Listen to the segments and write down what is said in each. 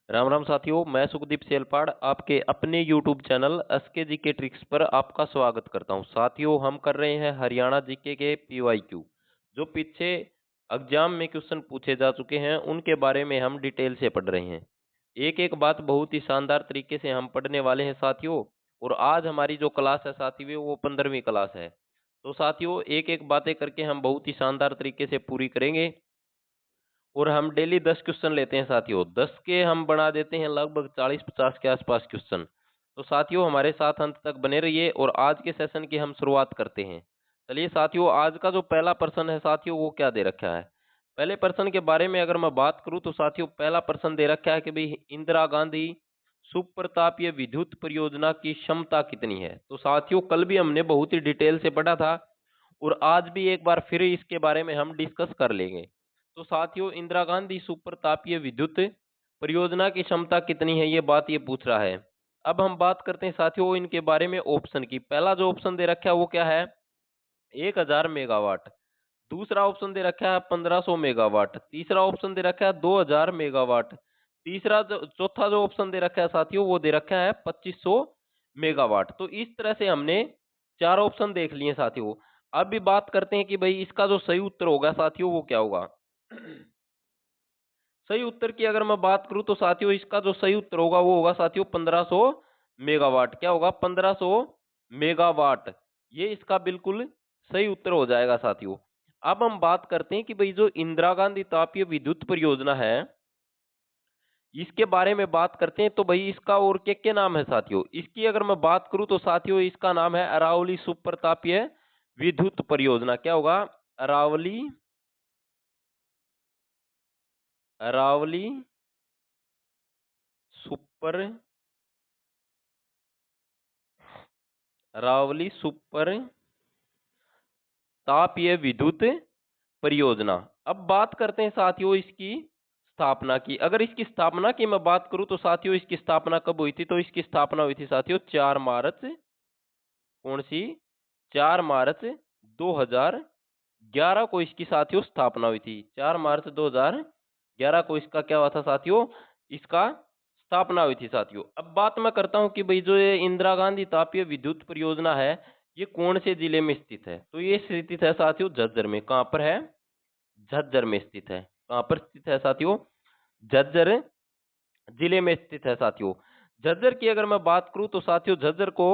राम राम साथियों, मैं सुखदीप सेलपाड़ आपके अपने YouTube channel SK GK tricks पर आपका स्वागत करता हूं। साथियों, हम कर रहे हैं हरियाणा जीके के PYQ, जो पीछे एग्जाम में क्वेश्चन पूछे जा चुके हैं उनके बारे में हम डिटेल से पढ़ रहे हैं। एक एक बात बहुत ही शानदार तरीके से हम पढ़ने वाले हैं साथियों। और आज हमारी जो क्लास है साथियों वो 15वीं क्लास है। तो साथियों, एक एक बातें करके हम बहुत ही शानदार तरीके से पूरी करेंगे। और हम डेली 10 क्वेश्चन लेते हैं साथियों। 10 के हम बना देते हैं लगभग 40-50 के आसपास क्वेश्चन। तो साथियों, हमारे साथ अंत तक बने रहिए और आज के सेशन की हम शुरुआत करते हैं। चलिए साथियों, आज का जो पहला प्रश्न है साथियों वो क्या दे रखा है। पहले प्रश्न के बारे में अगर मैं बात करूं तो साथियों, पहला प्रश्न दे रखा है कि भाई इंदिरा गांधी सुप्रतापीय विद्युत परियोजना की क्षमता कितनी है। तो साथियों, कल भी हमने बहुत ही डिटेल से पढ़ा था और आज भी एक बार फिर इसके बारे में हम डिस्कस कर लेंगे। तो साथियों, इंदिरा गांधी सुपर तापीय विद्युत परियोजना की क्षमता कितनी है, ये बात ये पूछ रहा है। अब हम बात करते हैं साथियों इनके बारे में ऑप्शन की। पहला जो ऑप्शन दे रखा है वो क्या है, 1000 मेगावाट। दूसरा ऑप्शन दे रखा है 1500 मेगावाट। तीसरा ऑप्शन दे रखा है 2000 मेगावाट। चौथा जो ऑप्शन दे रखा है साथियों वो दे रखा है 2500 मेगावाट। तो इस तरह से हमने चार ऑप्शन देख लिए साथियों। अब भी बात करते हैं कि भाई इसका जो सही उत्तर होगा साथियों वो क्या होगा। सही उत्तर की अगर मैं बात करूं तो साथियों इसका जो सही उत्तर होगा वो होगा साथियों 1500 मेगावाट। क्या होगा, 1500 मेगावाट। ये इसका बिल्कुल सही उत्तर हो जाएगा साथियों। अब हम बात करते हैं कि भाई जो इंदिरा गांधी तापीय विद्युत परियोजना है इसके बारे में बात करते हैं। तो भाई इसका और क्या नाम है साथियों। इसकी अगर मैं बात करूं तो साथियों इसका नाम है अरावली सुपर तापीय विद्युत परियोजना। क्या होगा, अरावली अरावली सुपर अरावली सुपर तापीय विद्युत परियोजना। अब बात करते हैं साथियों इसकी स्थापना की। अगर इसकी स्थापना की मैं बात करूं तो साथियों इसकी स्थापना कब हुई थी। तो इसकी स्थापना हुई थी साथियों 4 मार्च, कौन सी, 4 मार्च 2011 को इसकी साथियों स्थापना हुई थी। 4 मार्च 2011 को इसका क्या हुआ था साथियों, इसका स्थापना हुई थी साथियों। अब बात मैं करता हूं कि भाई जो ये इंदिरा गांधी तापीय विद्युत परियोजना है ये कौन से जिले में स्थित है। तो ये स्थित है साथियों झज्जर में। कहां पर है, झज्जर में स्थित है। कहां पर स्थित है साथियों, झज्जर जिले में स्थित है साथियों। झज्जर की अगर मैं बात करूं तो साथियों झज्जर को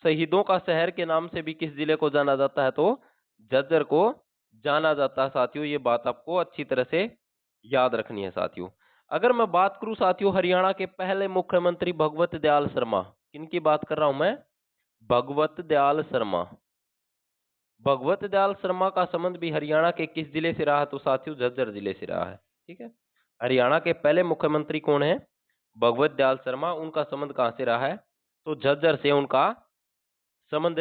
शहीदों का शहर के नाम से भी किस जिले को जाना जाता है, तो झज्जर को जाना जाता है साथियों। ये बात आपको अच्छी तरह से याद रखनी है साथियों। अगर मैं बात करूं साथियों हरियाणा के पहले मुख्यमंत्री भगवत दयाल शर्मा, किनकी बात कर रहा हूं मैं, भगवत दयाल शर्मा। भगवत दयाल शर्मा का संबंध भी हरियाणा के किस जिले से रहा है, तो साथियों झज्जर जिले से रहा है। ठीक है, हरियाणा के पहले मुख्यमंत्री कौन है, भगवत दयाल शर्मा। उनका संबंध कहां से रहा है, तो झज्जर से उनका संबंध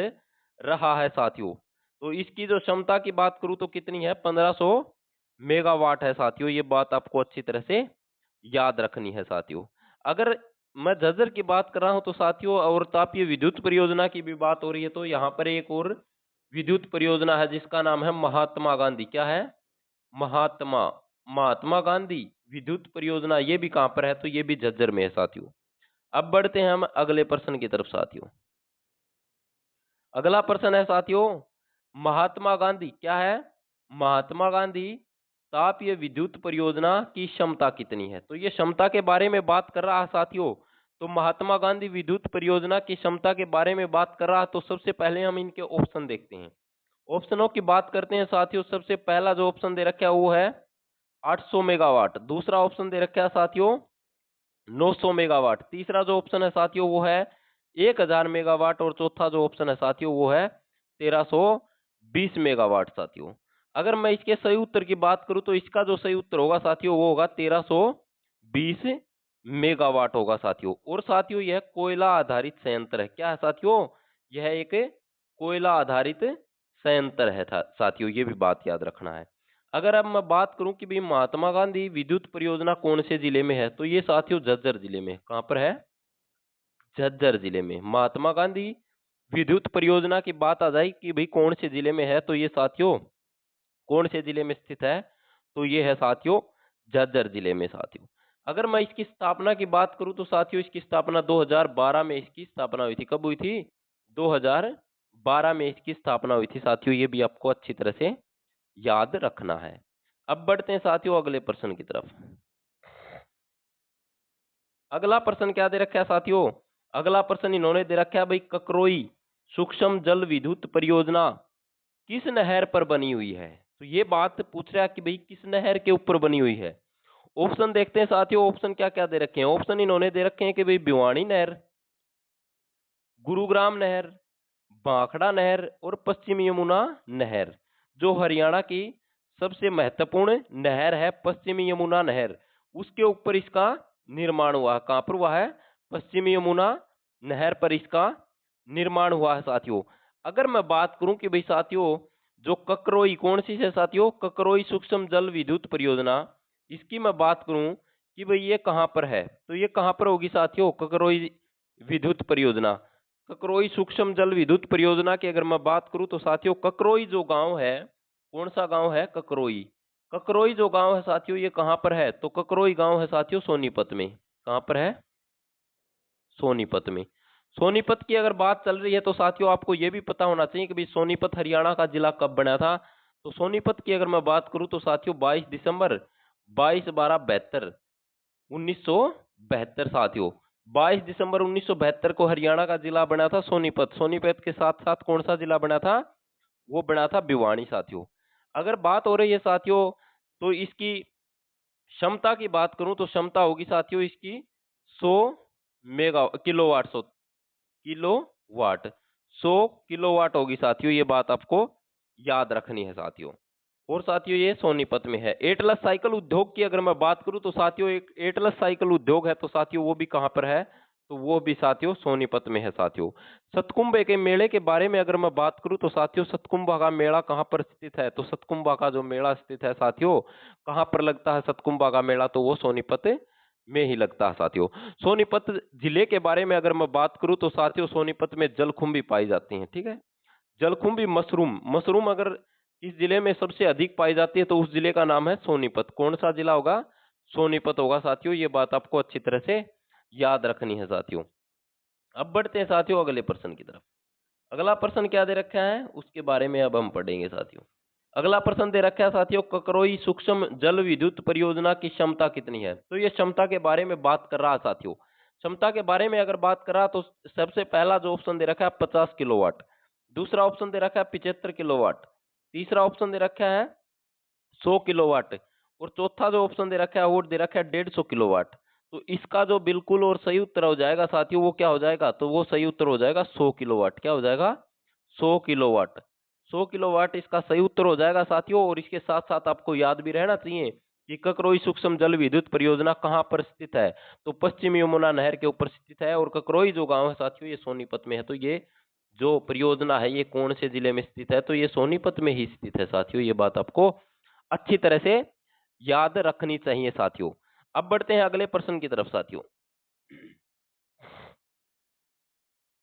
रहा है साथियों। तो इसकी जो क्षमता की बात करूं तो कितनी है, 1500 मेगावाट है साथियों। ये बात आपको अच्छी तरह से याद रखनी है साथियों। अगर मैं झज्जर की बात कर रहा हूं तो साथियों और तापीय विद्युत परियोजना की भी बात हो रही है, तो यहाँ पर एक और विद्युत परियोजना है जिसका नाम है महात्मा गांधी। क्या है, महात्मा महात्मा गांधी विद्युत परियोजना। ये भी कहां पर है, तो ये भी झज्जर में है साथियों। अब बढ़ते हैं हम अगले प्रश्न की तरफ साथियों। अगला प्रश्न है साथियों, महात्मा गांधी क्या है, महात्मा गांधी तापीय विद्युत परियोजना की क्षमता कितनी है। तो ये क्षमता के बारे में बात कर रहा है साथियों। तो महात्मा गांधी विद्युत परियोजना की क्षमता के बारे में बात कर रहा है। तो सबसे पहले हम इनके ऑप्शन देखते हैं। ऑप्शनों की बात करते हैं साथियों। सबसे पहला जो ऑप्शन दे रखा है वो है 800 मेगावाट। दूसरा ऑप्शन दे रखा है साथियों 900 मेगावाट। तीसरा जो ऑप्शन है साथियों वो है 1000 मेगावाट। और चौथा जो ऑप्शन है साथियों वो है 1320 मेगावाट साथियों। अगर मैं इसके सही उत्तर की बात करूं तो इसका जो सही उत्तर होगा साथियों वो होगा 1320 मेगावाट होगा साथियों। और साथियों यह कोयला आधारित संयंत्र है। क्या है साथियों, यह एक कोयला आधारित संयंत्र है साथियों। ये भी बात याद रखना है। अगर अब मैं बात करूं कि भाई महात्मा गांधी विद्युत परियोजना कौन से जिले में है, तो ये साथियों झज्जर जिले में। कहां पर है, झज्जर जिले में। महात्मा गांधी विद्युत परियोजना की बात आ जाए कि भाई कौन से जिले में है, तो ये साथियों कौन से जिले में स्थित है, तो ये है साथियों झज्जर जिले में साथियों। अगर मैं इसकी स्थापना की बात करूं तो साथियों इसकी स्थापना 2012 में इसकी स्थापना हुई थी। कब हुई थी? 2012 में इसकी स्थापना हुई थी साथियों, ये भी आपको अच्छी तरह से याद रखना है। अब बढ़ते हैं साथियों अगले प्रश्न की तरफ। अगला प्रश्न क्या दे रखा है साथियों? अगला प्रश्न इन्होंने दे रखा है भाई, ककरोई सूक्ष्म जल विद्युत परियोजना किस नहर पर बनी हुई है? तो ये बात पूछ रहा है कि भाई किस नहर के ऊपर बनी हुई है। ऑप्शन देखते हैं साथियों, ऑप्शन क्या क्या दे रखे हैं। ऑप्शन इन्होंने दे रखे हैं कि भाई भिवानी नहर, गुरुग्राम नहर, भाखड़ा नहर और पश्चिमी यमुना नहर। जो हरियाणा की सबसे महत्वपूर्ण नहर है पश्चिमी यमुना नहर, उसके ऊपर इसका निर्माण हुआ है। कहां पर हुआ है? पश्चिमी यमुना नहर पर इसका निर्माण हुआ है साथियों। अगर मैं बात करूं कि भाई साथियों जो ककरोई, कौन सी है साथियों? ककरोई सूक्ष्म जल विद्युत परियोजना, इसकी मैं बात करूं कि भाई ये कहां पर है, तो ये कहां पर होगी साथियों? ककरोई विद्युत परियोजना, ककरोई सूक्ष्म जल विद्युत परियोजना की अगर मैं बात करूं तो साथियों ककरोई जो गांव है, कौन सा गांव है? ककरोई। ककरोई जो गांव है साथियों ये कहां पर है? तो ककरोई गांव है साथियों सोनीपत में। कहां पर है? सोनीपत में। सोनीपत की अगर बात चल रही है तो साथियों आपको यह भी पता होना चाहिए कि भाई सोनीपत हरियाणा का जिला कब बना था। तो सोनीपत की अगर मैं बात करूं तो साथियों 22 दिसंबर 22/12/72 1972 साथियों 22 दिसंबर 1972 को हरियाणा का जिला बना था सोनीपत। सोनीपत के साथ साथ कौन सा जिला बना था? वो बना था भिवानी साथियों। अगर बात हो रही है साथियों तो इसकी क्षमता की बात करूं तो क्षमता होगी साथियों इसकी 100 मेगा किलोवाट, 100 किलोवाट होगी साथियों। ये बात आपको याद रखनी है साथियों। और साथियों ये सोनीपत में है। एटलस साइकिल उद्योग की अगर मैं बात करूं तो साथियों एक एटलस साइकिल उद्योग है, तो साथियों वो भी कहां पर है? तो वो भी साथियों सोनीपत में है साथियों। सतकुंभ के मेले के बारे में अगर मैं बात करूं तो साथियों सतकुंभ का मेला कहां पर स्थित है? तो सतकुंभ का जो मेला स्थित है साथियों, कहां पर लगता है सतकुंभ का मेला? तो वो सोनीपत में ही लगता है साथियों। सोनीपत जिले के बारे में अगर मैं बात करूं तो साथियों सोनीपत में जलकुंभी पाई जाती हैं, ठीक है। जलकुंभी मशरूम, मशरूम अगर इस जिले में सबसे अधिक पाई जाती है तो उस जिले का नाम है सोनीपत। कौन सा जिला होगा? सोनीपत होगा साथियों। ये बात आपको अच्छी तरह से याद रखनी है साथियों। अब बढ़ते हैं साथियों अगले प्रश्न की तरफ। अगला प्रश्न क्या दे रखा है उसके बारे में अब हम पढ़ेंगे साथियों। अगला प्रश्न दे रखा है साथियों, ककरोई सूक्ष्म जल विद्युत परियोजना की क्षमता कितनी है? तो ये क्षमता के बारे में बात कर रहा है साथियों। क्षमता के बारे में अगर बात कर रहा तो सबसे पहला जो ऑप्शन दे रखा है 50 किलोवाट, दूसरा ऑप्शन दे रखा है 75 किलोवाट, तीसरा ऑप्शन दे रखा है 100 किलोवाट और चौथा जो ऑप्शन दे रखा है वो दे रखा है 150 किलोवाट। तो इसका जो बिल्कुल और सही उत्तर हो जाएगा साथियों वो क्या हो जाएगा? तो वो सही उत्तर हो जाएगा 100 किलोवाट। क्या हो जाएगा? 100 किलोवाट। 100 किलोवाट इसका सही उत्तर हो जाएगा साथियों। और इसके साथ साथ आपको याद भी रहना चाहिए कि ककरोई सूक्ष्म जल विद्युत परियोजना कहाँ पर स्थित है? तो पश्चिम यमुना नहर के ऊपर स्थित है। और ककरोई जो गांव है साथियों ये सोनीपत में है। तो ये जो परियोजना है ये कौन से जिले में स्थित है? तो ये सोनीपत में ही स्थित है साथियों। ये बात आपको अच्छी तरह से याद रखनी चाहिए साथियों। अब बढ़ते हैं अगले प्रश्न की तरफ साथियों।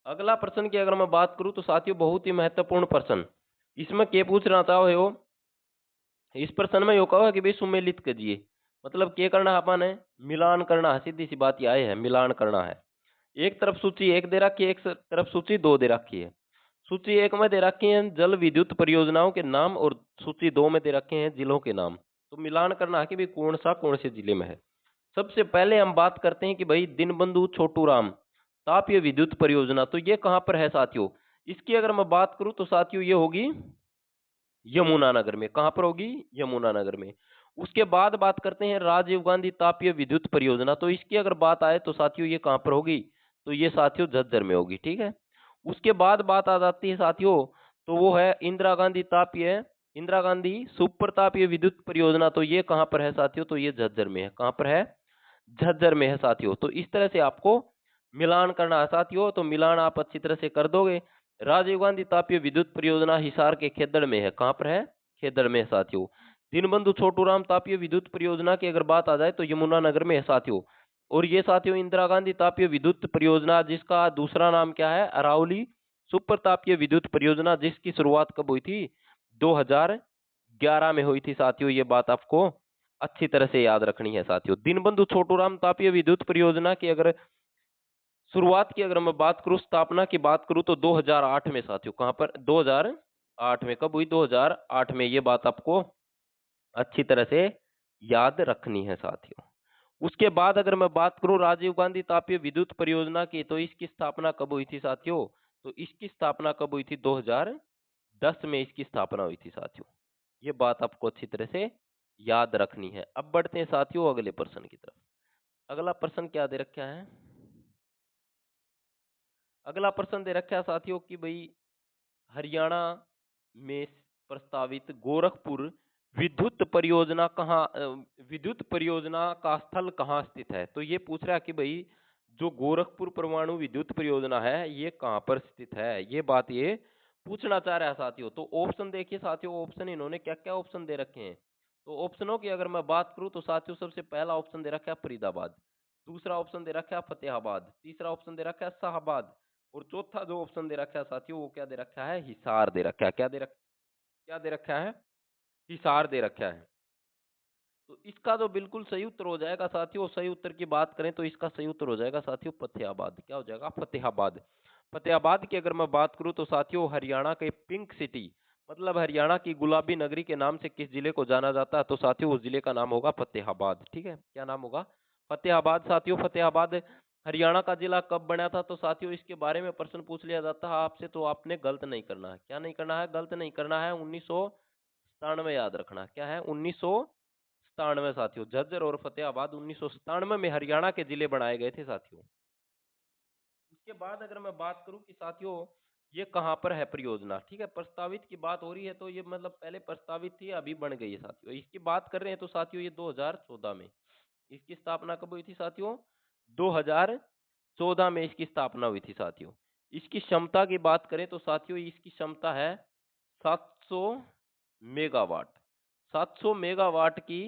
अगला प्रश्न की अगर मैं बात करूं तो साथियों बहुत ही महत्वपूर्ण प्रश्न। इसमें क्या पूछ रहा था हो? इस प्रश्न में यो कहो कि भाई सुमेलित कीजिए। मतलब क्या करना है अपन है? मिलान करना है, सीधी सी बात ये आए है, मिलान करना है। एक तरफ सूची एक दे रखी है, एक तरफ सूची दो दे रखी है। सूची एक में दे रखे हैं जल विद्युत परियोजनाओं के नाम और सूची दो में दे रखे हैं जिलों के नाम। तो मिलान करना है कि भाई कौन से जिले में है। सबसे पहले हम बात करते हैं कि भाई दीनबंधु छोटूराम तापीय विद्युत परियोजना, तो ये कहां पर है साथियों? इसकी अगर मैं बात करूं तो साथियों ये होगी यमुनानगर में। कहां पर होगी? यमुनानगर में। उसके बाद बात करते हैं राजीव गांधी तापीय विद्युत परियोजना, तो इसकी अगर बात आए तो साथियों ये कहां पर होगी? तो ये साथियों झज्जर में होगी, ठीक है। उसके बाद बात आ जाती है साथियों, तो वो है इंदिरा गांधी सुपर तापीय विद्युत परियोजना, तो ये कहां पर है साथियों? तो ये झज्जर में है। कहां पर है? झज्जर में है साथियों। तो इस तरह से आपको मिलान करना है साथियों। तो मिलान आप अच्छी तरह से कर दोगे। राजीव गांधी तापीय विद्युत परियोजना हिसार के खेदड़ में है। कहां पर है? खेदड़ में है साथियों। दीनबंधु छोटूराम तापीय विद्युत परियोजना की अगर बात आ जाए तो यमुनानगर में है साथियों। और ये साथियों इंदिरा गांधी तापीय विद्युत परियोजना जिसका दूसरा नाम क्या है? अरावली सुपर तापीय विद्युत परियोजना, जिसकी शुरुआत कब हुई थी? 2011 में हुई थी साथियों। ये बात आपको अच्छी तरह से याद रखनी है साथियों। दीनबंधु छोटूराम तापीय विद्युत परियोजना की अगर शुरुआत की अगर मैं बात करूं, स्थापना की बात करूं तो 2008 में साथियों। कहां पर? 2008 में। कब हुई? 2008 में। ये बात आपको अच्छी तरह से याद रखनी है साथियों। उसके बाद अगर मैं बात करूं राजीव गांधी तापीय विद्युत परियोजना की, तो इसकी स्थापना कब हुई थी साथियों? तो इसकी स्थापना कब हुई थी? 2010 में इसकी स्थापना हुई थी साथियों। ये बात आपको अच्छी तरह से याद रखनी है। अब बढ़ते हैं साथियों अगले प्रश्न की तरफ। अगला प्रश्न क्या दे रखा है? अगला प्रश्न दे रखा है साथियों कि भाई हरियाणा में प्रस्तावित गोरखपुर विद्युत परियोजना विद्युत परियोजना का स्थल कहाँ स्थित है? तो ये पूछ रहा है कि भाई जो गोरखपुर परमाणु विद्युत परियोजना है ये कहाँ पर स्थित है, ये बात ये पूछना चाह रहा है साथियों। तो ऑप्शन देखिए साथियों, ऑप्शन इन्होंने क्या क्या ऑप्शन दे रखे हैं। तो ऑप्शनों की अगर मैं बात करूं तो साथियों सबसे पहला ऑप्शन दे रखा है फरीदाबाद, दूसरा ऑप्शन दे रखा है फतेहाबाद, तीसरा ऑप्शन दे रखा है शाहबाद, और चौथा जो ऑप्शन दे रखा है साथियों वो क्या दे रखा है? हिसार दे रखा है। क्या दे रखा है? हिसार दे रखा है। तो इसका जो बिल्कुल सही उत्तर हो जाएगा साथियों, सही उत्तर की बात करें तो इसका सही उत्तर हो जाएगा साथियों फतेहाबाद। क्या हो जाएगा? फतेहाबाद। फतेहाबाद की अगर मैं बात करूं तो साथियों हरियाणा के पिंक सिटी, मतलब हरियाणा की गुलाबी नगरी के नाम से किस जिले को जाना जाता है? तो साथियों उस जिले का नाम होगा फतेहाबाद। ठीक है, क्या नाम होगा? फतेहाबाद साथियों। फतेहाबाद हरियाणा का जिला कब बना था? तो साथियों इसके बारे में प्रश्न पूछ लिया जाता है आपसे तो आपने गलत नहीं करना है। क्या नहीं करना है? गलत नहीं करना है। 1997 याद रखना। क्या है? 1997 साथियों। झज्जर और फतेहाबाद 1997 में हरियाणा के जिले बनाए गए थे साथियों। उसके बाद अगर मैं बात करूं कि साथियों ये कहाँ पर है परियोजना, ठीक है, प्रस्तावित की बात हो रही है तो ये मतलब पहले प्रस्तावित थी अभी बन गई है साथियों। इसकी बात कर रहे हैं तो साथियों ये 2014 में। इसकी स्थापना कब हुई थी साथियों? 2014 में इसकी स्थापना हुई थी साथियों। इसकी क्षमता की बात करें तो साथियों इसकी क्षमता है 700 मेगावाट। 700 मेगावाट की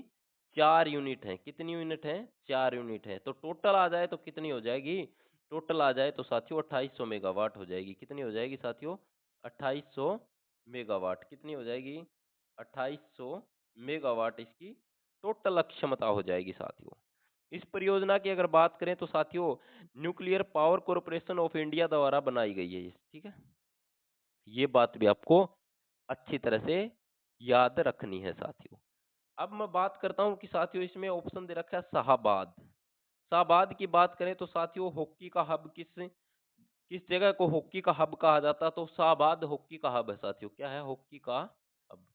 4 यूनिट है। कितनी यूनिट है? 4 यूनिट है। तो टोटल आ जाए तो कितनी हो जाएगी? टोटल आ जाए तो साथियों 2800 मेगावाट हो जाएगी। कितनी हो जाएगी साथियों? 2800 मेगावाट। कितनी हो जाएगी? 2800 मेगावाट इसकी टोटल क्षमता हो जाएगी साथियों। इस परियोजना की अगर बात करें तो साथियों nuclear power corporation of India द्वारा बनाई गई है। ठीक है, ये बात भी आपको अच्छी तरह से याद रखनी है साथियों। अब मैं बात करता हूं कि साथियों इसमें ऑप्शन दे रखा है शाहबाद। शाहबाद की बात करें तो साथियों हॉकी का हब किस जगह को हॉकी का हब कहा जाता है? तो शाहबाद हॉकी का हब है साथियों। क्या है? हॉकी का हब।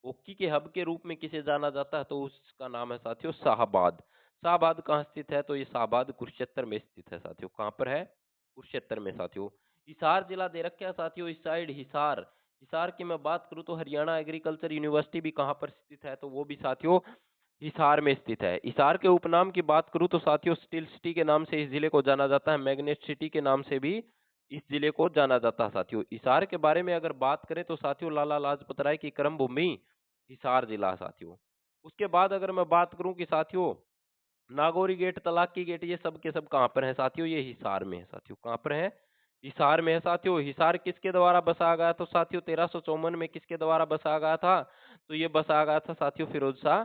हॉकी के हब के रूप में किसे जाना जाता है? तो उसका नाम है साथियों शाहबाद। शाहबाद कहाँ स्थित है? तो ये शाहबाद कुरुक्षेत्र में स्थित है साथियों। कहाँ पर है? कुरुक्षेत्र में साथियों। हिसार जिला दे रखा है साथियों इस साइड। हिसार, हिसार की मैं बात करूं तो हरियाणा एग्रीकल्चर यूनिवर्सिटी भी कहाँ पर स्थित है? तो वो भी साथियों हिसार में स्थित है। हिसार के उपनाम की बात करूं तो साथियों स्टील सिटी के नाम से इस जिले को जाना जाता है। मैग्नेट सिटी के नाम से भी इस जिले को जाना जाता है साथियों। हिसार के बारे में अगर बात करें तो साथियों लाला लाजपत राय की कर्म भूमि हिसार जिला साथियों। उसके बाद अगर मैं बात करूं कि साथियों नागौरी गेट, तलाकी गेट, ये सब के सब कहाँ पर है साथियों? ये हिसार में है साथियों। कहाँ पर है? हिसार में है साथियों। हिसार किसके द्वारा बसाया गया? तो साथियों 1354 में किसके द्वारा बसाया गया था? तो ये बसाया गया था साथियों फिरोज शाह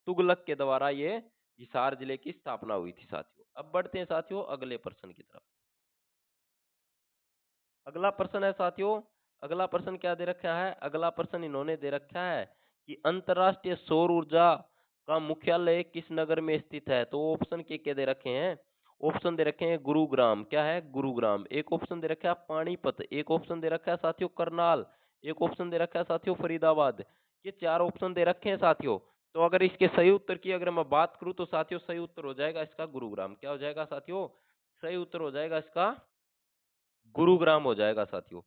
तुगलक के द्वारा ये हिसार जिले की स्थापना हुई थी साथियों। अब बढ़ते हैं साथियों अगले प्रश्न की तरफ। अगला प्रश्न है साथियों, अगला प्रश्न क्या दे रखा है? अगला प्रश्न इन्होंने दे रखा है कि अंतरराष्ट्रीय सौर ऊर्जा का मुख्यालय किस नगर में स्थित है? तो ऑप्शन के दे रखे हैं? ऑप्शन दे रखे हैं गुरुग्राम। क्या है? गुरुग्राम। एक ऑप्शन दे रखा है पानीपत, एक ऑप्शन दे रखा है साथियों करनाल, एक ऑप्शन दे रखा है साथियों फरीदाबाद। ये चार ऑप्शन दे रखे हैं साथियों। तो अगर इसके सही उत्तर की अगर मैं बात करूं तो साथियों सही उत्तर हो जाएगा इसका गुरुग्राम। क्या हो जाएगा साथियों? सही उत्तर हो जाएगा इसका गुरुग्राम हो जाएगा साथियों।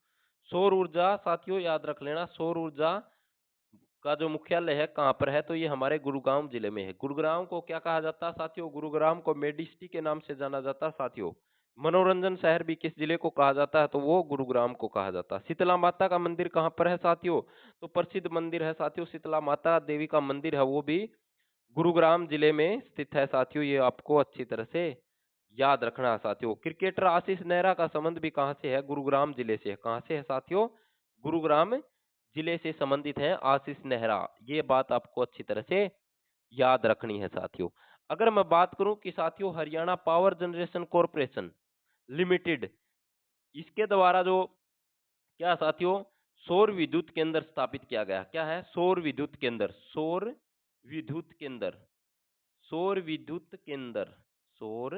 सौर ऊर्जा साथियों याद रख लेना, सौर ऊर्जा का जो मुख्यालय है कहाँ पर है? तो ये हमारे गुरुग्राम जिले में है। गुरुग्राम को क्या कहा जाता है साथियों? गुरुग्राम को मेडिसिटी के नाम से जाना जाता है साथियों। मनोरंजन शहर भी किस जिले को कहा जाता है? तो वो गुरुग्राम को कहा जाता है। शीतला माता का मंदिर कहाँ पर है साथियों? तो प्रसिद्ध मंदिर है साथियों शीतला माता देवी का मंदिर है, वो भी गुरुग्राम जिले में स्थित है साथियों। ये आपको अच्छी तरह से याद रखना है साथियों। क्रिकेटर आशीष नेहरा का संबंध भी कहाँ से है? गुरुग्राम जिले से है। कहाँ से है साथियों? गुरुग्राम जिले से संबंधित है आशीष नेहरा। ये बात आपको अच्छी तरह से याद रखनी है साथियों। अगर मैं बात करूं कि साथियों Haryana power generation corporation limited, इसके द्वारा जो क्या साथियों सौर विद्युत केंद्र स्थापित किया गया। क्या है? सौर विद्युत केंद्र, सौर विद्युत केंद्र, सौर विद्युत केंद्र, सौर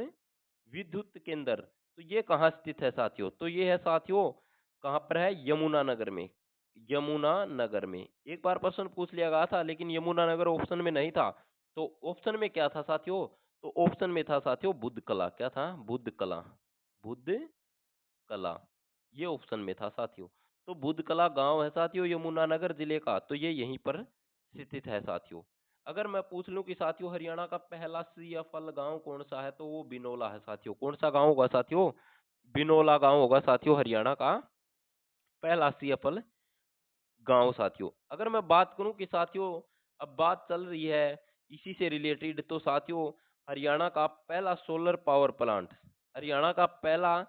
विद्युत केंद्र। तो ये कहाँ स्थित है साथियों? तो ये है साथियों कहाँ पर है? यमुनानगर में, यमुनानगर में। एक बार प्रश्न पूछ लिया गया था लेकिन यमुनानगर ऑप्शन में नहीं था। तो ऑप्शन में क्या था साथियों? तो ऑप्शन में था साथियों बुद्ध कला। क्या था? बुद्ध कला, बुद्ध कला, ये ऑप्शन में था साथियों। तो बुद्ध कला गांव है साथियों यमुनानगर जिले का, तो ये यहीं पर स्थित है साथियों। अगर मैं पूछ लूं कि साथियों हरियाणा का पहला सीएफएल गांव कौन सा है, तो वो बिनोला है साथियों। कौन सा गांव होगा साथियों? बिनोला गांव होगा साथियों हरियाणा का पहला सीएफएल गांव साथियों। अगर मैं बात करूं कि साथियों अब बात चल रही है इसी से रिलेटेड, तो साथियों हरियाणा का पहला सोलर पावर प्लांट, हरियाणा का पहला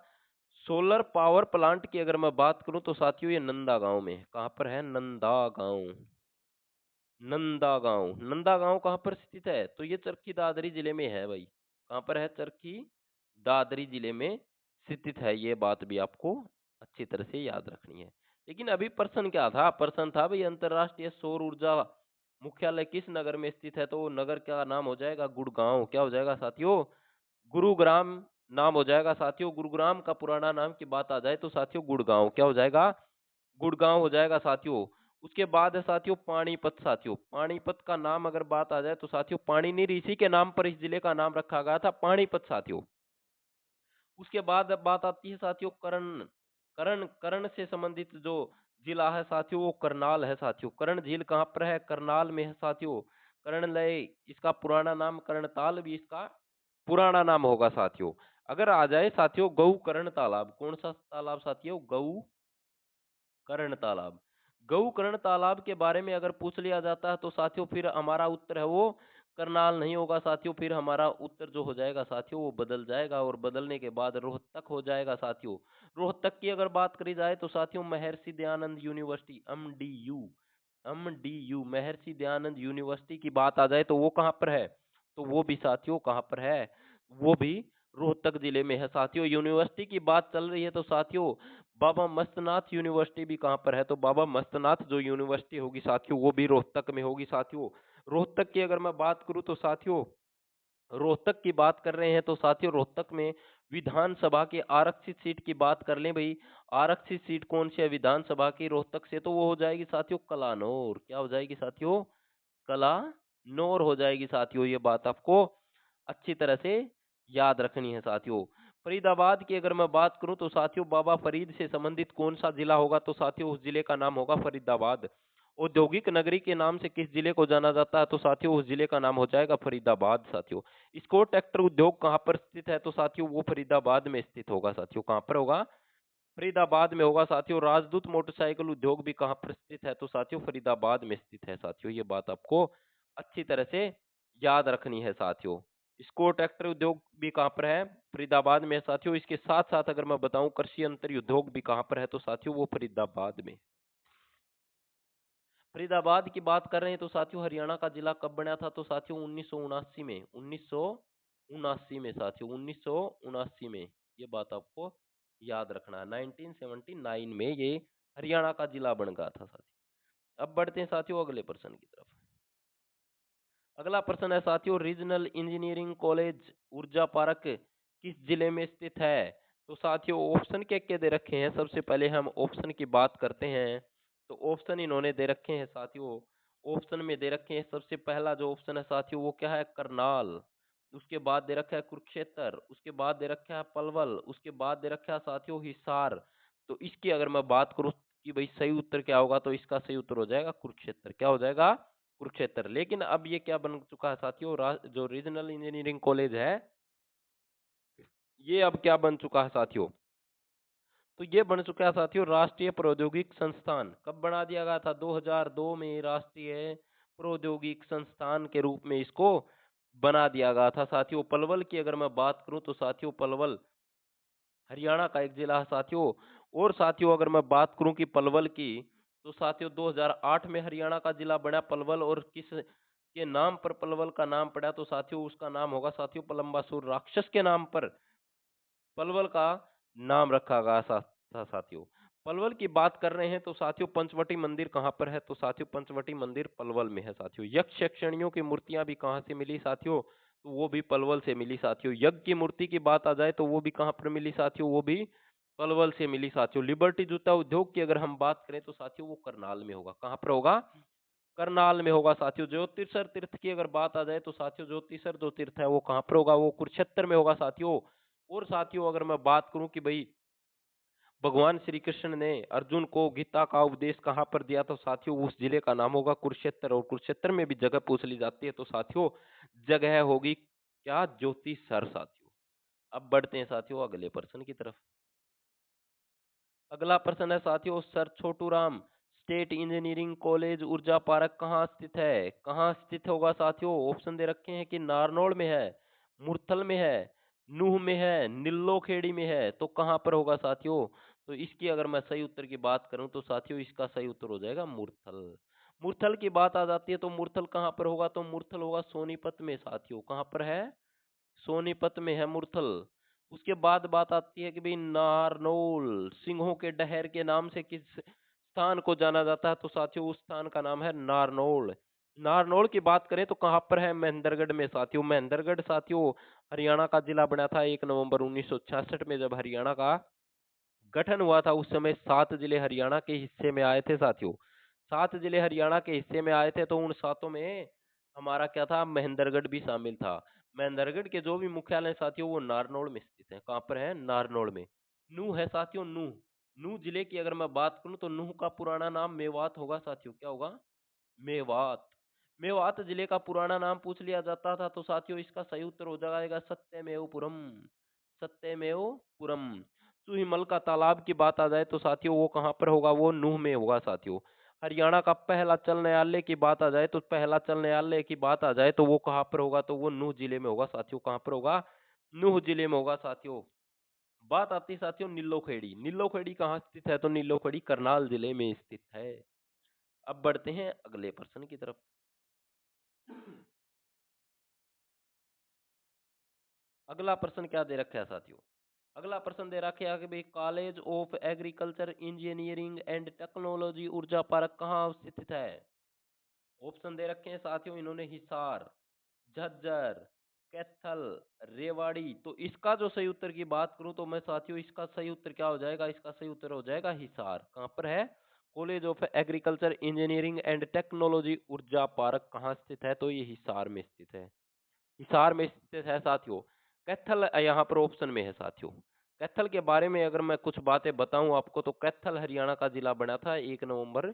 सोलर पावर प्लांट की अगर मैं बात करूं तो साथियों ये नंदा गांव में है। कहां पर है? नंदा गांव, नंदा गांव। नंदा गांव कहां पर स्थित है? तो ये चरखी दादरी जिले में है भाई। कहां पर है? चरखी दादरी जिले में स्थित है। ये बात भी आपको अच्छी तरह से याद रखनी है। लेकिन अभी प्रश्न क्या था? प्रश्न था भाई अंतरराष्ट्रीय सौर ऊर्जा मुख्यालय किस नगर में स्थित है? तो वो नगर का नाम हो जाएगा गुड़गांव। क्या हो जाएगा साथियों? गुरुग्राम नाम हो जाएगा साथियों। गुरुग्राम का पुराना नाम की बात आ जाए तो साथियों गुड़गांव। क्या हो जाएगा? गुड़गांव हो जाएगा साथियों। उसके बाद है साथियों पानीपत। साथियों पानीपत का नाम अगर बात आ जाए तो साथियों पाणिनि ऋषि के नाम पर इस जिले का नाम रखा गया था, पानीपत साथियों। उसके बाद अब बात आती है साथियों कर्ण, कर्ण, कर्ण से संबंधित जो जिला है साथियों वो करनाल है साथियों। कर्ण झील कहाँ पर है? करनाल में है साथियों। कर्णलय इसका पुराना नाम, कर्णताल भी इसका पुराना नाम होगा साथियों। अगर आ जाए साथियों गौकर्ण तालाब, कौन सा तालाब साथियों? गौकर्ण तालाब। गौकर्ण तालाब के बारे में अगर पूछ लिया जाता है तो साथियों फिर हमारा उत्तर है वो करनाल नहीं होगा साथियों। फिर हमारा उत्तर जो हो जाएगा साथियों वो बदल जाएगा और बदलने के बाद रोहतक हो जाएगा साथियों। रोहतक की अगर बात करी जाए तो साथियों Maharshi Dayanand university, MDU, MDU Maharshi Dayanand university की बात आ जाए तो वो कहाँ पर है? तो वो भी साथियों कहाँ पर है? वो भी रोहतक जिले में है साथियों। यूनिवर्सिटी की बात चल रही है तो साथियों बाबा मस्तनाथ यूनिवर्सिटी भी कहाँ पर है? तो बाबा मस्तनाथ जो यूनिवर्सिटी होगी साथियों वो भी रोहतक में होगी साथियों। रोहतक की अगर मैं बात करूं तो साथियों रोहतक की बात कर रहे हैं तो साथियों रोहतक में विधानसभा की आरक्षित सीट की बात कर लें भाई। आरक्षित सीट कौन सी है विधानसभा की रोहतक से? तो वो हो जाएगी साथियों कलानौर। क्या हो जाएगी साथियों? कलानौर हो जाएगी साथियों। ये बात आपको अच्छी तरह से याद रखनी है साथियों। फरीदाबाद की अगर मैं बात करूं तो साथियों बाबा फरीद से संबंधित कौन सा जिला होगा? तो साथियों उस जिले का नाम होगा फरीदाबाद। औद्योगिक नगरी के नाम से किस जिले को जाना जाता है? तो साथियों उस जिले का नाम हो जाएगा फरीदाबाद साथियों। स्कोर ट्रैक्टर उद्योग कहाँ पर स्थित है? तो साथियों वो फरीदाबाद में स्थित होगा साथियों। कहाँ पर होगा? फरीदाबाद में होगा साथियों। राजदूत मोटरसाइकिल उद्योग भी कहाँ पर स्थित है? तो साथियों फरीदाबाद में स्थित है साथियों। ये बात आपको अच्छी तरह से याद रखनी है साथियों। स्कोर ट्रैक्टर उद्योग भी कहाँ पर है? फरीदाबाद में है साथियों। इसके साथ साथ अगर मैं बताऊं कृषि यंत्र उद्योग भी कहाँ पर है? तो साथियों वो फरीदाबाद में। फरीदाबाद की बात कर रहे हैं तो साथियों हरियाणा का जिला कब बना था? तो साथियों 1979 में, 1979 में साथियों, 1979 में। ये बात आपको याद रखना है। 1979 में ये हरियाणा का जिला बन गया था साथियों। अब बढ़ते हैं साथियों अगले प्रश्न की तरफ। अगला प्रश्न है साथियों रीजनल इंजीनियरिंग कॉलेज ऊर्जा पार्क किस जिले में स्थित है? तो साथियों ऑप्शन क्या दे रखे हैं? सबसे पहले हम ऑप्शन की बात करते हैं। तो ऑप्शन इन्होंने दे रखे हैं साथियों। ऑप्शन में दे रखे हैं सबसे पहला जो ऑप्शन है साथियों वो क्या है? करनाल। उसके बाद दे रखा है कुरुक्षेत्र। उसके बाद दे रखा है पलवल। उसके बाद दे रखा है साथियों हिसार। तो इसकी अगर मैं बात करूं कि भाई सही उत्तर क्या होगा, तो इसका सही उत्तर हो जाएगा कुरुक्षेत्र। क्या हो जाएगा? कुरुक्षेत्र। लेकिन अब ये क्या बन चुका है साथियों? जो रीजनल इंजीनियरिंग कॉलेज है ये अब क्या बन चुका है साथियों? तो ये बन चुका है साथियों राष्ट्रीय प्रौद्योगिक संस्थान। कब बना दिया गया था? 2002 में राष्ट्रीय प्रौद्योगिक संस्थान के रूप में इसको बना दिया गया था साथियों। पलवल की अगर मैं बात करूं तो साथियों पलवल हरियाणा का एक जिला है साथियों। और साथियों अगर मैं बात करूं कि पलवल की, तो साथियों 2008 में हरियाणा का जिला बना पलवल। और किस के नाम पर पलवल का नाम पड़ा तो साथियों उसका नाम होगा साथियों पलम्बासुर। राक्षस के नाम पर पलवल का नाम रखा गया था साथियों। पलवल की बात कर रहे हैं तो साथियों पंचवटी मंदिर कहाँ पर है? तो साथियों पंचवटी मंदिर पलवल में है साथियों। यक्ष यक्षिणियों की मूर्तियां भी कहाँ से मिली साथियों? तो वो भी पलवल से मिली साथियों। यज्ञ की मूर्ति की बात आ जाए तो वो भी कहाँ पर मिली साथियों? वो भी पलवल से मिली साथियों। लिबर्टी जूता उद्योग की अगर हम बात करें तो साथियों वो करनाल में होगा। कहाँ पर होगा? करनाल में होगा साथियों। ज्योतिषर तीर्थ की अगर बात आ जाए तो साथियों ज्योतिषर जो तीर्थ है वो कहाँ पर होगा? वो कुरुक्षेत्र में होगा साथियों। और साथियों अगर मैं बात करूं कि भाई भगवान श्री कृष्ण ने अर्जुन को गीता का उपदेश कहाँ पर दिया तो साथियों उस जिले का नाम होगा कुरुक्षेत्र। और कुरुक्षेत्र में भी जगह पूछ ली जाती है तो साथियों जगह होगी क्या? ज्योतिषर साथियों। अब बढ़ते हैं साथियों अगले प्रश्न की तरफ। अगला प्रश्न है साथियों sir Chhotu Ram state engineering college ऊर्जा पार्क कहाँ स्थित है? कहाँ स्थित होगा साथियों? ऑप्शन दे रखे हैं कि नारनौल में है, मुरथल में है, नूह में है, नीलोखेड़ी में है। तो कहाँ पर होगा साथियों? तो इसकी अगर मैं सही उत्तर की बात करूं तो साथियों इसका सही उत्तर हो जाएगा मुरथल। मुरथल की बात आ जाती है तो मुरथल कहाँ पर होगा? तो मुरथल होगा सोनीपत में साथियों। कहाँ पर है? सोनीपत में है मुरथल। उसके बाद बात आती है कि भाई नारनौल सिंहों के डहर के नाम से किस स्थान को जाना जाता है? तो साथियों उस स्थान का नाम है नारनौल। नारनौल की बात करें तो कहाँ पर है? महेंद्रगढ़ में साथियों। महेंद्रगढ़ साथियों हरियाणा का जिला बना था 1 नवंबर 1966 में जब हरियाणा का गठन हुआ था। उस समय 7 जिले हरियाणा के हिस्से में आए थे साथियों। 7 जिले हरियाणा के हिस्से में आए थे तो उन सातों में हमारा क्या था? महेंद्रगढ़ भी शामिल था। महेंद्रगढ़ के जो भी मुख्यालय साथियों वो नारनौल में स्थित है। कहाँ पर है? नारनौल में। नूह है साथियों नूह। नूह जिले की अगर मैं बात करूं तो नूह का पुराना नाम मेवात होगा साथियों। क्या होगा? मेवात। मेवात जिले का पुराना नाम पूछ लिया जाता था तो साथियों इसका सही उत्तर हो जाएगा सत्यमेवपुरम। सत्यमेवपुरम। सुहिमल का तालाब की बात आ जाए तो साथियों वो कहाँ पर होगा? वो नूह में होगा साथियों। हरियाणा का पहला चल न्यायालय की बात आ जाए तो पहला चल न्यायालय की बात आ जाए तो वो कहाँ पर होगा? तो वो नूह जिले में होगा साथियों। कहाँ पर होगा? नूह जिले में होगा साथियों। बात आती है साथियों नीलोखेड़ी। नीलोखेड़ी कहाँ स्थित है? तो नीलोखेड़ी करनाल जिले में स्थित है। अब बढ़ते हैं अगले प्रश्न की तरफ। अगला प्रश्न क्या दे रखा है साथियों? अगला प्रश्न दे रखा है कि भाई college of agriculture engineering and technology ऊर्जा पार्क कहाँ स्थित है? ऑप्शन दे रखे हैं साथियों इन्होंने हिसार, झज्जर, कैथल, रेवाड़ी। तो इसका जो सही उत्तर की बात करूं तो मैं साथियों इसका सही उत्तर क्या हो जाएगा? इसका सही उत्तर हो जाएगा हिसार। कहाँ पर है? College of agriculture engineering and technology ऊर्जा पार्क कहाँ स्थित है? तो ये हिसार में स्थित है। हिसार में स्थित है साथियों। कैथल यहाँ पर ऑप्शन में है साथियों। कैथल के बारे में अगर मैं कुछ बातें बताऊं आपको तो कैथल हरियाणा का जिला बना था 1 नवंबर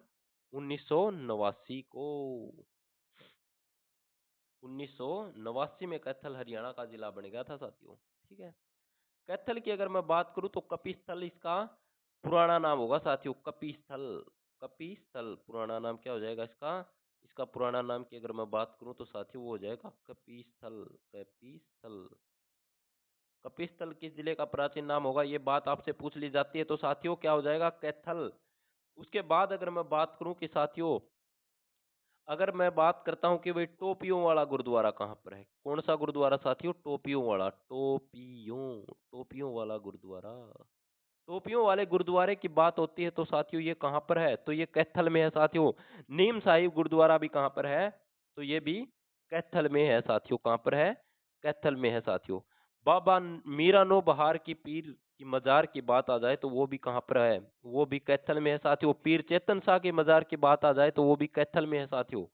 1989 को। 1989 में कैथल हरियाणा का जिला बन गया था साथियों। ठीक है। कैथल की अगर मैं बात करूं तो कपिस्थल इसका पुराना नाम होगा साथियों। कपिस्थल। कपिस्थल पुराना नाम क्या हो जाएगा इसका? इसका पुराना नाम की अगर मैं बात करूं तो साथियों वो हो जाएगा कपिस्थल। कपिस्थल। कपिस्थल किस जिले का प्राचीन नाम होगा? ये बात आपसे पूछ ली जाती है तो साथियों क्या हो जाएगा? कैथल। उसके बाद अगर मैं बात करूं कि साथियों अगर मैं बात करता हूं कि भाई टोपियों वाला गुरुद्वारा कहाँ पर है? कौन सा गुरुद्वारा साथियों? टोपियों वाला। टोपियों वाला गुरुद्वारा। टोपियों वाले गुरुद्वारे की बात होती है तो साथियों ये कहाँ पर है? तो ये कैथल में है साथियों। नीम साहिब गुरुद्वारा भी कहाँ पर है? तो ये भी कैथल में है साथियों। कहाँ पर है? कैथल में है साथियों। बाबा मीरानो बहार की पीर की मजार की बात आ जाए तो वो भी कहाँ पर है? वो भी कैथल में है साथियों। पीर चेतन शाह की मजार की बात आ जाए तो वो भी कैथल में है साथियों।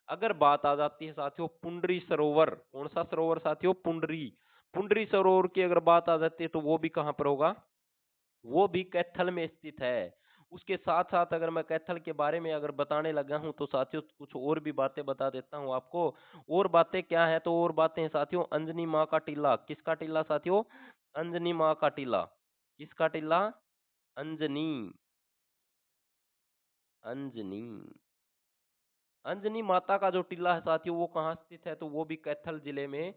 अगर बात आ जाती है साथियों पुंडरी सरोवर। कौन सा सरोवर साथियों? पुंडरी। पुंडरी सरोवर की अगर बात आ जाती है तो वो भी कहाँ पर होगा? वो भी कैथल में स्थित है। उसके साथ साथ अगर मैं कैथल के बारे में अगर बताने लगा हूं तो साथियों कुछ और भी बातें बता देता हूं आपको। और बातें क्या है? तो और बातें हैं साथियों अंजनी माँ का टीला। किसका टीला साथियों? अंजनी माँ का टीला। किसका टीला? अंजनी। अंजनी। अंजनी माता का जो टीला है साथियों वो कहाँ स्थित है? तो वो भी कैथल जिले में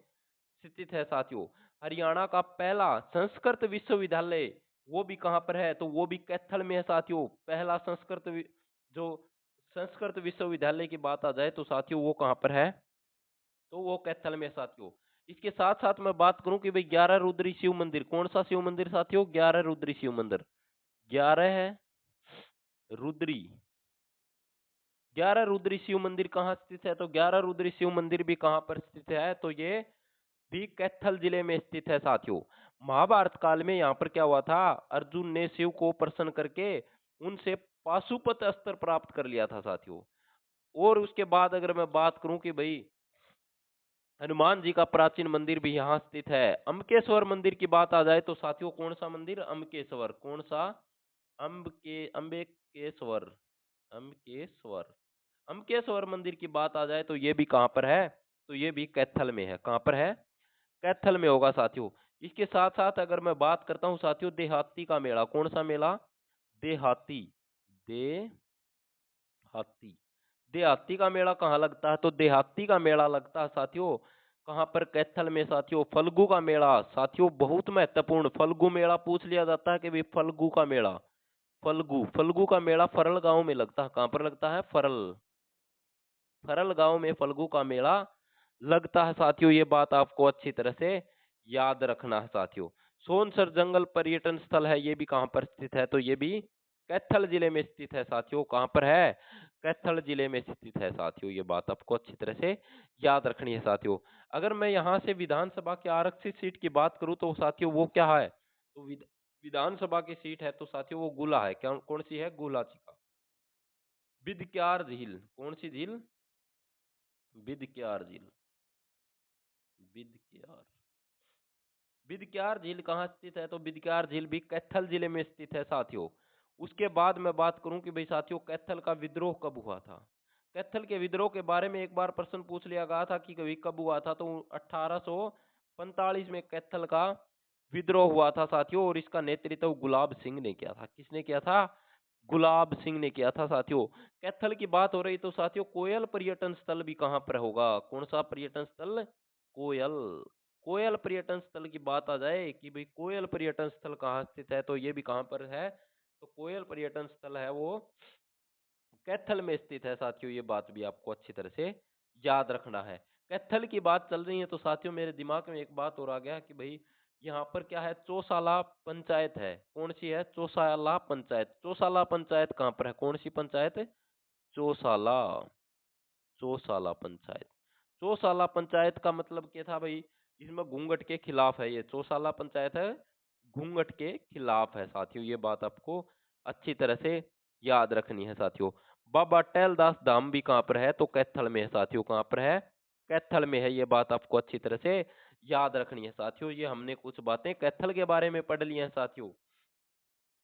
स्थित है साथियों। हरियाणा का पहला संस्कृत विश्वविद्यालय वो भी कहाँ पर है? तो वो भी कैथल में है साथियों। पहला जो संस्कृत विश्वविद्यालय की बात आ जाए तो साथियों वो कहाँ पर है? तो वो कैथल में साथियों। इसके साथ साथ मैं बात करूं कि भाई 11 रुद्री शिव मंदिर, कौन सा शिव मंदिर साथियों? 11 रुद्री शिव मंदिर। 11 है रुद्री, 11 रुद्री शिव मंदिर कहाँ स्थित है? तो 11 रुद्री शिव मंदिर भी कहाँ पर स्थित है? तो ये भी कैथल जिले में स्थित है साथियों। महाभारत काल में यहाँ पर क्या हुआ था? अर्जुन ने शिव को प्रसन्न करके उनसे पाशुपत अस्त्र प्राप्त कर लिया था साथियों। और उसके बाद अगर मैं बात करूं कि भाई हनुमान जी का प्राचीन मंदिर भी यहाँ स्थित है। अम्बकेश्वर मंदिर की बात आ जाए तो साथियों कौन सा मंदिर? अम्बकेश्वर। कौन सा? अम्बकेश्वर, अम्बकेश्वर। अम्बकेश्वर मंदिर की बात आ जाए तो ये भी कहाँ पर है? तो ये भी कैथल में है। कहाँ पर है? कैथल में होगा साथियों। इसके साथ साथ अगर मैं बात करता हूँ साथियों देहाती का मेला, कौन सा मेला? देहाती, देहाती, देहाती का मेला कहाँ लगता है? तो देहाती का मेला लगता है साथियों कहाँ पर? कैथल में साथियों। फल्गु का मेला साथियों बहुत महत्वपूर्ण, फल्गु मेला पूछ लिया जाता है कि भाई फल्गु का मेला, फल्गु, फल्गु का मेला फरल गांव में लगता है। कहाँ पर लगता है? फरल, फरल गांव में फल्गु का मेला लगता है साथियों। ये बात आपको अच्छी तरह से याद रखना है साथियों। सोनसर जंगल पर्यटन स्थल है, ये भी कहाँ पर स्थित है? तो ये भी कैथल जिले में स्थित है साथियों। कहाँ पर है? कैथल जिले में स्थित है साथियों। ये बात आपको अच्छी तरह से याद रखनी है साथियों। अगर मैं यहाँ से विधानसभा की आरक्षित सीट की बात करूँ तो साथियों वो क्या है? तो विधानसभा की सीट है तो साथियों वो गुला है। क्या, कौन सी है? गुला चिका। बिदक्यार झील, कौन सी झील? बिदक्यार झील, बिदक्यार, बिदक्यार झील कहाँ स्थित है? तो बिदक्यार झील भी कैथल जिले में स्थित है साथियों। उसके बाद मैं बात करूं कि भाई साथियों कैथल का विद्रोह कब हुआ था? कैथल के विद्रोह के बारे में एक बार प्रश्न पूछ लिया गया था कि कभी कब हुआ था? तो 1845 में कैथल का विद्रोह हुआ था साथियों। और इसका नेतृत्व गुलाब सिंह ने किया था। किसने किया था? गुलाब सिंह ने किया था साथियों। कैथल की बात हो रही तो साथियों कोयल पर्यटन स्थल भी कहाँ पर होगा? कौन सा पर्यटन स्थल? कोयल, कोयल पर्यटन स्थल की बात आ जाए कि भाई कोयल पर्यटन स्थल कहाँ स्थित है? तो ये भी कहाँ पर है? तो कोयल पर्यटन स्थल है वो कैथल में स्थित है साथियों। ये बात भी आपको अच्छी तरह से याद रखना है। कैथल की बात चल रही है तो साथियों मेरे दिमाग में एक बात और आ गया कि भाई यहाँ पर क्या है? चौसाला पंचायत है। कौन सी है? चौसाला पंचायत। चौसाला पंचायत कहाँ पर है? कौन सी पंचायत है? चौसाला, चौसाला पंचायत। चौसाला पंचायत का मतलब क्या था भाई? इसमें घूंघट के खिलाफ है। ये चौसाला पंचायत है घूंघट के खिलाफ है साथियों। ये बात आपको अच्छी तरह से याद रखनी है साथियों। बाबा टहलदास धाम भी कहाँ पर है? तो कैथल में है साथियों। कहाँ पर है? कैथल में है। ये बात आपको अच्छी तरह से याद रखनी है साथियों। ये हमने कुछ बातें कैथल के बारे में पढ़ ली हैं साथियों।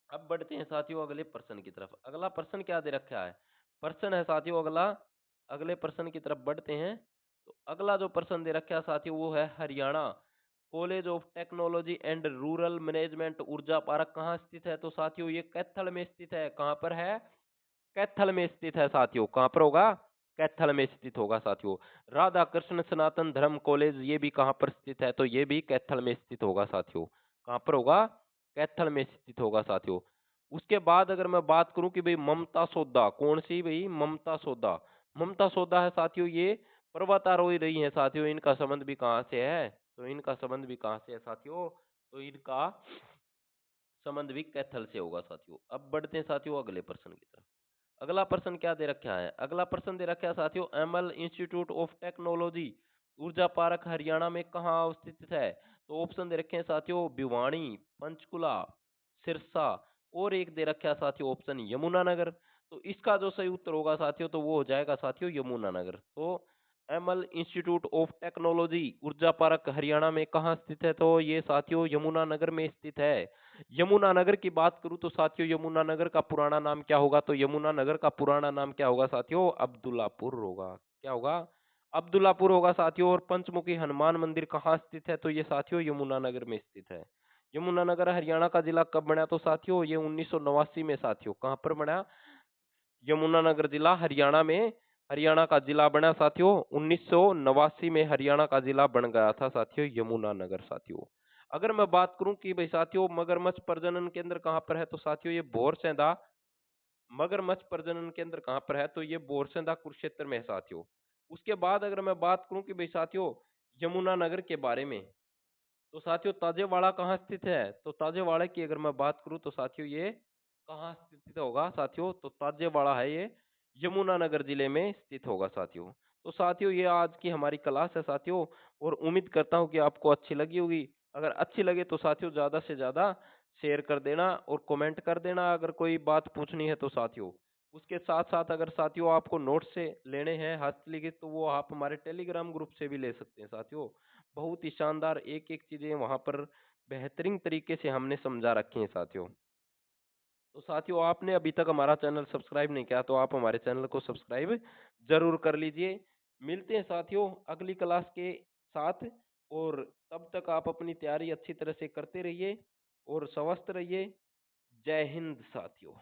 अब बढ़ते हैं साथियों अगले प्रश्न की तरफ। अगला प्रश्न क्या दे रखा है? प्रश्न है साथियों अगला, अगले प्रश्न की तरफ बढ़ते हैं। तो अगला जो प्रश्न दे रखा है साथियों वो है Haryana college of technology and rural management ऊर्जा पार्क कहाँ स्थित है? तो साथियों ये कैथल में स्थित है। कहाँ पर है? कैथल में स्थित है साथियों। कहाँ पर होगा? कैथल में स्थित होगा साथियों। राधा कृष्ण सनातन धर्म कॉलेज ये भी कहाँ पर स्थित है? तो ये भी कैथल में स्थित होगा साथियों। कहाँ पर होगा? कैथल में स्थित होगा साथियों। उसके बाद अगर मैं बात करूं कि भाई ममता सौदा, कौन सी भाई? ममता सौदा, ममता सौदा है साथियों ये पर्वतारोही रही है साथियों। इनका संबंध भी कहाँ से है? तो इनका संबंध भी कहाँ से है साथियों? तो इनका संबंध भी कैथल से होगा साथियों। अब बढ़ते हैं साथियों अगले प्रश्न की तरफ। अगला प्रश्न क्या दे रखा है? अगला प्रश्न दे रखा है साथियों एमएल इंस्टीट्यूट ऑफ टेक्नोलॉजी ऊर्जा पार्क हरियाणा में कहाँ अवस्थित है? तो ऑप्शन दे रखे हैं साथियों भिवानी, पंचकुला, सिरसा और एक दे रखा है साथियों ऑप्शन यमुनानगर। तो इसका जो सही उत्तर होगा साथियों तो वो हो जाएगा साथियों यमुनानगर। तो एमएल इंस्टीट्यूट ऑफ टेक्नोलॉजी ऊर्जा पार्क हरियाणा में कहाँ स्थित है? तो ये साथियों यमुनानगर में स्थित है। यमुनानगर की बात करूं तो साथियों यमुनानगर का पुराना नाम क्या होगा? तो यमुनानगर का पुराना नाम क्या होगा साथियों? अब्दुल्लापुर होगा। क्या होगा? अब्दुल्लापुर होगा साथियों। और पंचमुखी हनुमान मंदिर कहाँ स्थित है? तो ये साथियों यमुनानगर में स्थित है। यमुनानगर हरियाणा का जिला कब बना? तो साथियों ये 1989 में साथियों। कहाँ पर बना? यमुनानगर जिला हरियाणा में, हरियाणा का जिला बना साथियों 1989 में। हरियाणा का जिला बन गया था साथियों यमुनानगर साथियों। अगर मैं बात करूं कि भाई साथियों मगरमच्छ प्रजनन केंद्र कहाँ पर है? तो साथियों ये बोरसेंदा मगरमच्छ प्रजनन केंद्र कहाँ पर है? तो ये बोरसेंदा कुरुक्षेत्र में है साथियों। उसके बाद अगर मैं बात करूँ कि भाई साथियों यमुनानगर के बारे में, तो साथियों ताजेवाड़ा कहाँ स्थित है? तो ताजेवाड़ा की अगर मैं बात करूँ तो साथियों ये कहाँ स्थित होगा साथियों? तो ताजेवाड़ा है ये यमुनानगर जिले में स्थित होगा साथियों। तो साथियों ये आज की हमारी क्लास है साथियों और उम्मीद करता हूँ कि आपको अच्छी लगी होगी। अगर अच्छी लगे तो साथियों ज़्यादा से ज़्यादा शेयर कर देना और कमेंट कर देना अगर कोई बात पूछनी है तो साथियों। उसके साथ-साथ अगर साथियों आपको नोट्स से लेने हैं हस्तलिखित तो वो आप हमारे टेलीग्राम ग्रुप से भी ले सकते हैं साथियों। बहुत ही शानदार एक-एक चीज़ें वहाँ पर बेहतरीन तरीके से हमने समझा रखी हैं साथियों। तो साथियों आपने अभी तक हमारा चैनल सब्सक्राइब नहीं किया तो आप हमारे चैनल को सब्सक्राइब ज़रूर कर लीजिए। मिलते हैं साथियों अगली क्लास के साथ और तब तक आप अपनी तैयारी अच्छी तरह से करते रहिए और स्वस्थ रहिए। जय हिंद साथियों।